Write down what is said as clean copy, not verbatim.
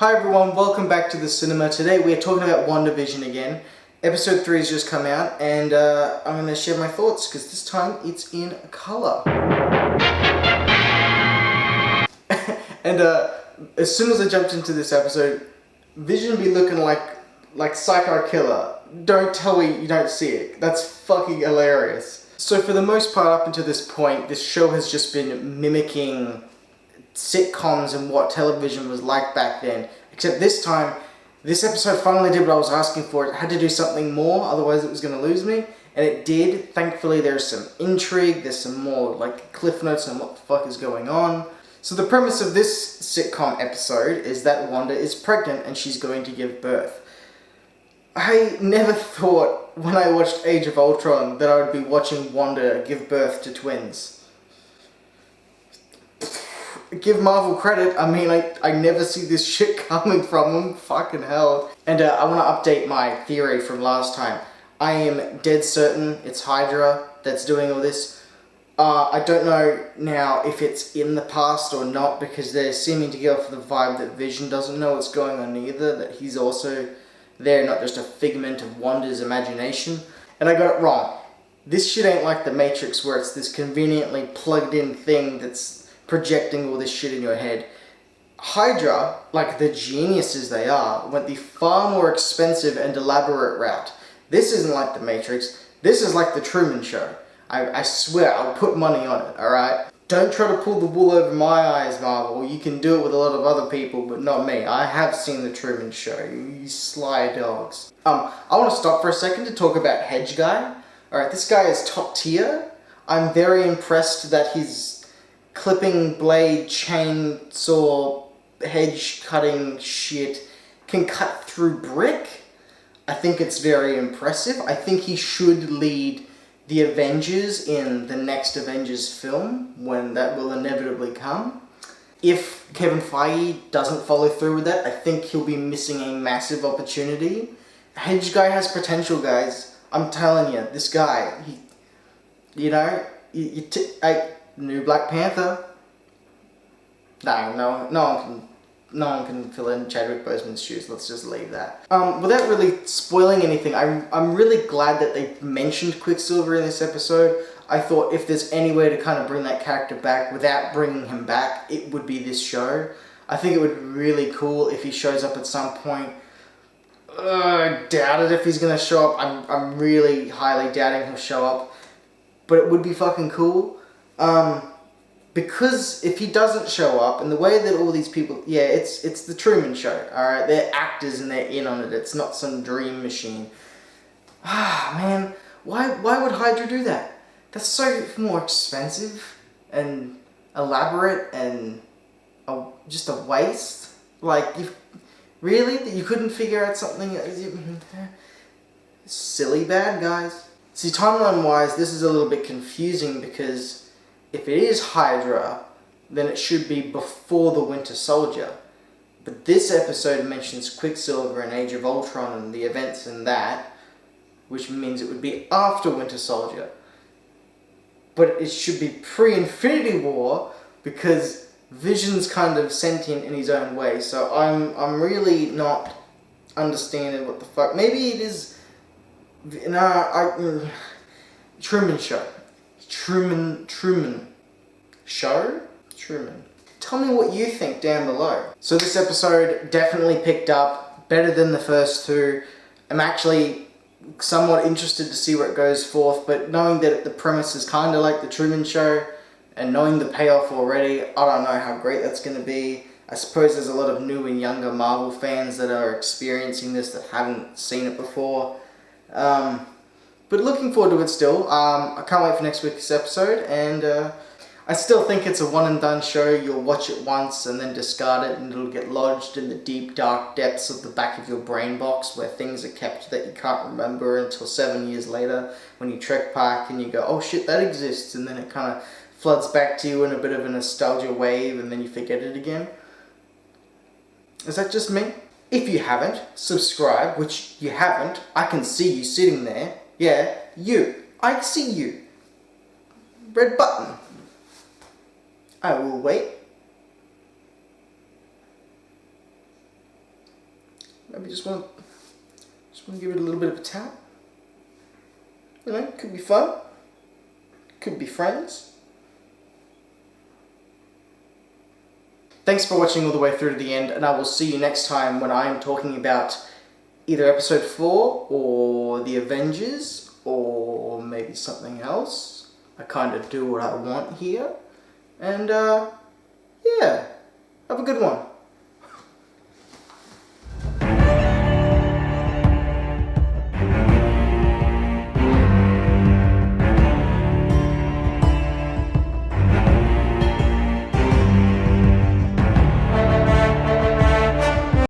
Hi everyone, welcome back to the cinema. Today we are talking about WandaVision again. Episode 3 has just come out and I'm going to share my thoughts because this time it's in colour. And as soon as I jumped into this episode, Vision be looking like Psycho Killer. Don't tell me you don't see it. That's fucking hilarious. So for the most part up until this point, this show has just been mimicking sitcoms and what television was like back then. Except this time, this episode finally did what I was asking for. It had to do something more, otherwise it was going to lose me. And it did. Thankfully there's some intrigue, there's some more like cliff notes on what the fuck is going on. So the premise of this sitcom episode is that Wanda is pregnant and she's going to give birth. I never thought when I watched Age of Ultron that I would be watching Wanda give birth to twins. Give Marvel credit, I mean, I never see this shit coming from them, fucking hell. And I want to update my theory from last time. I am dead certain it's Hydra that's doing all this. I don't know now if it's in the past or not, because they're seeming to go for the vibe that Vision doesn't know what's going on either, that he's also there, not just a figment of Wanda's imagination. And I got it wrong. This shit ain't like The Matrix where it's this conveniently plugged in thing that's projecting all this shit in your head. Hydra, like the geniuses they are, went the far more expensive and elaborate route. This isn't like The Matrix, this is like The Truman Show. I swear, I'll put money on it, alright? Don't try to pull the wool over my eyes, Marvel. You can do it with a lot of other people, but not me. I have seen The Truman Show, you sly dogs. I want to stop for a second to talk about Hedge Guy. Alright, this guy is top tier. I'm very impressed that he's clipping blade, chainsaw, hedge cutting shit can cut through brick. I think it's very impressive. I think he should lead the Avengers in the next Avengers film, when that will inevitably come. If Kevin Feige doesn't follow through with that, I think he'll be missing a massive opportunity. Hedge Guy has potential, guys. I'm telling you, this guy, New Black Panther. No one can fill in Chadwick Boseman's shoes. Let's just leave that. Without really spoiling anything, I'm really glad that they mentioned Quicksilver in this episode. I thought if there's any way to kind of bring that character back without bringing him back, it would be this show. I think it would be really cool if he shows up at some point. I doubt it if he's gonna show up. I'm really highly doubting he'll show up. But it would be fucking cool. Because if he doesn't show up, and the way that all these people, yeah, it's the Truman Show, alright? They're actors and they're in on it. It's not some dream machine. Ah, man, why would Hydra do that? That's so more expensive and elaborate and just a waste. Like, really? You couldn't figure out something? Silly bad guys. See, timeline-wise, this is a little bit confusing because if it is Hydra, then it should be before the Winter Soldier. But this episode mentions Quicksilver and Age of Ultron and the events in that, which means it would be after Winter Soldier. But it should be pre-Infinity War because Vision's kind of sentient in his own way. So I'm really not understanding what the fuck. Maybe it is. Truman Show. Truman Show? Truman. Tell me what you think down below. So this episode definitely picked up better than the first two. I'm actually somewhat interested to see where it goes forth, but knowing that the premise is kind of like the Truman Show and knowing the payoff already, I don't know how great that's going to be. I suppose there's a lot of new and younger Marvel fans that are experiencing this that haven't seen it before. But looking forward to it still. I can't wait for next week's episode, and I still think it's a one and done show. You'll watch it once and then discard it, and it'll get lodged in the deep dark depths of the back of your brain box where things are kept that you can't remember until 7 years later when you trek back and you go, oh shit, that exists, and then it kind of floods back to you in a bit of a nostalgia wave and then you forget it again. Is that just me? If you haven't, subscribe, which you haven't. I can see you sitting there. Yeah, you. I see you. Red button. I will wait. Maybe just want to give it a little bit of a tap. You know, could be fun. Could be friends. Thanks for watching all the way through to the end, and I will see you next time when I'm talking about either episode 4 or the Avengers or maybe something else. I kind of do what I want here. And yeah, have a good one.